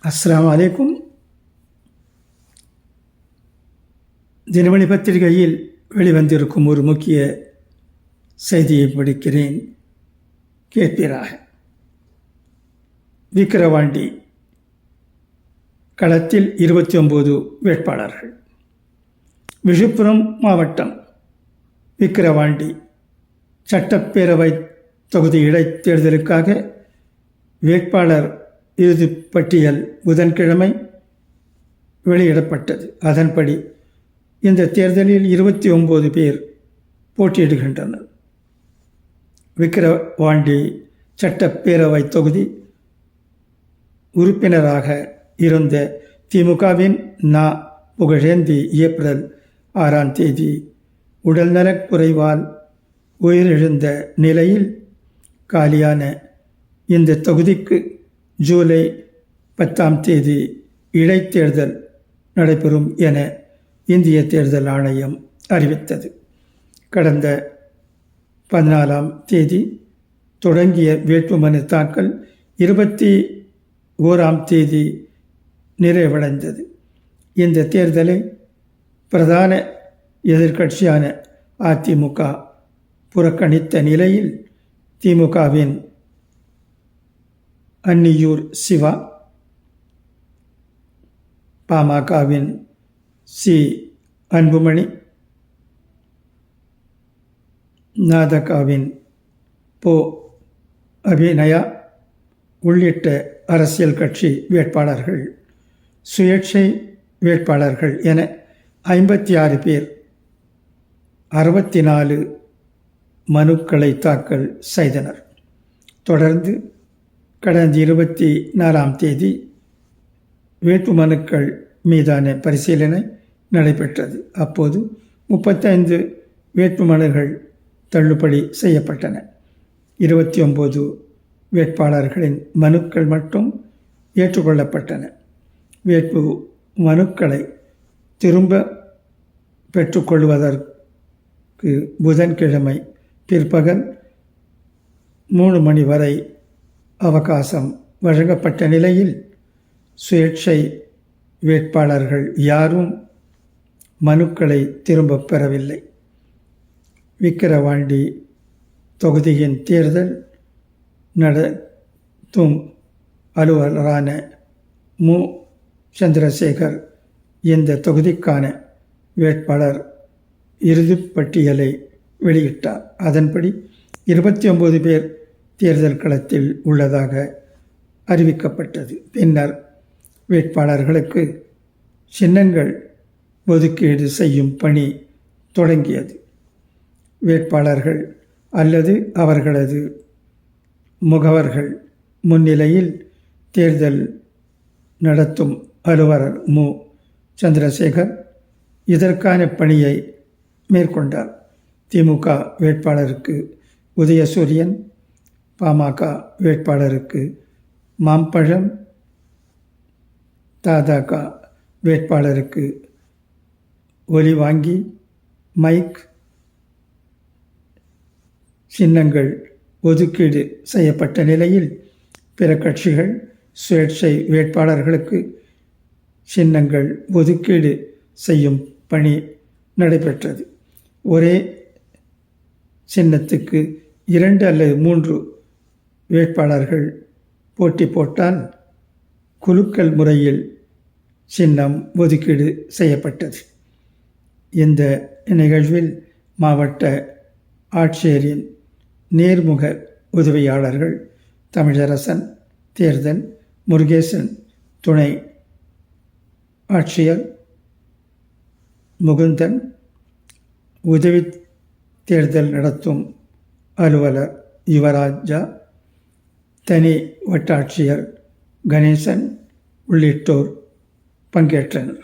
அஸ்ஸலாமு அலைக்கும். தினமணி பத்திரிகையில் வெளிவந்திருக்கும் ஒரு முக்கிய செய்தியை படிக்கிறேன், கேட்பீராக. விக்கிரவாண்டி களத்தில் 29 வேட்பாளர்கள். விழுப்புரம் மாவட்டம் விக்கிரவாண்டி சட்டப்பேரவை தொகுதி இடைத்தேர்தலுக்காக வேட்பாளர் இறுதிப் பட்டியல் புதன்கிழமை வெளியிடப்பட்டது. அதன்படி இந்த தேர்தலில் 29 பேர் போட்டியிடுகின்றனர். விக்கிரவாண்டி சட்டப்பேரவை தொகுதி உறுப்பினராக இருந்த திமுகவின் நா. புகழேந்தி ஏப்ரல் 6ஆம் தேதி உடல்நலக் குறைவால் உயிரிழந்த நிலையில் காலியான இந்த தொகுதிக்கு ஜூலை 10ஆம் தேதி இடைத்தேர்தல் நடைபெறும் என இந்திய தேர்தல் ஆணையம் அறிவித்தது. கடந்த 14ஆம் தேதி தொடங்கிய வேட்புமனு தாக்கல் 21ஆம் தேதி நிறைவடைந்தது. இந்த தேர்தலை பிரதான எதிர்க்கட்சியான அதிமுக புறக்கணித்த நிலையில் திமுகவின் அன்னியூர் சிவா, பாமகவின் சி. அன்புமணி, நாதகாவின் போ. அபிநயா உள்ளிட்ட அரசியல் கட்சி வேட்பாளர்கள், சுயேட்சை வேட்பாளர்கள் என 56 பேர் 64 மனுக்களை தாக்கல் செய்தனர். தொடர்ந்து கடந்த 24ஆம் தேதி வேட்புமனுக்கள் மீதான பரிசீலனை நடைபெற்றது. அப்போது 35 வேட்புமனுகள் தள்ளுபடி செய்யப்பட்டன. 29 வேட்பாளர்களின் மனுக்கள் மட்டும் ஏற்றுக்கொள்ளப்பட்டன. வேட்பு மனுக்களை திரும்ப பெற்றுக்கொள்வதற்கு புதன்கிழமை பிற்பகல் 3 மணி வரை அவகாசம் வழங்கப்பட்ட நிலையில் சுயேட்சை வேட்பாளர்கள் யாரும் மனுக்களை திரும்பப் பெறவில்லை. விக்கிரவாண்டி தொகுதியின் தேர்தல் நடத்தும் அலுவலரான மு. சந்திரசேகர் இந்த தொகுதிக்கான வேட்பாளர் இறுதிப் பட்டியலை வெளியிட்டார். அதன்படி 29 பேர் தேர்தல் களத்தில் உள்ளதாக அறிவிக்கப்பட்டது. பின்னர் வேட்பாளர்களுக்கு சின்னங்கள் ஒதுக்கீடு செய்யும் பணி தொடங்கியது. வேட்பாளர்கள் அல்லது அவர்களது முகவர்கள் முன்னிலையில் தேர்தல் நடத்தும் அலுவலர் மு. சந்திரசேகர் இதற்கான பணியை மேற்கொண்டார். திமுக வேட்பாளருக்கு உதயசூரியன், பாமக வேட்பாளருக்கு மாம்பழம், ததக வேட்பாளருக்கு ஒலிவாங்கி மைக் சின்னங்கள் ஒதுக்கீடு செய்யப்பட்ட நிலையில் பிற கட்சிகள் சுயேட்சை வேட்பாளர்களுக்கு சின்னங்கள் ஒதுக்கீடு செய்யும் பணி நடைபெற்றது. ஒரே சின்னத்துக்கு 2 அல்லது 3 வேட்பாளர்கள் போட்டி போட்டால் குலுக்கல் முறையில் சின்னம் ஒதுக்கீடு செய்யப்பட்டது. இந்த நிகழ்வில் மாவட்ட ஆட்சியரின் நேர்முக உதவியாளர்கள் தமிழரசன், தேர்தல் முருகேசன், துணை ஆட்சியர் முகுந்தன், உதவி தேர்தல் நடத்தும் அலுவலர் யுவராஜா, தனி வட்டாட்சியர் கணேசன் உள்ளிட்டோர் பங்கேற்றனர்.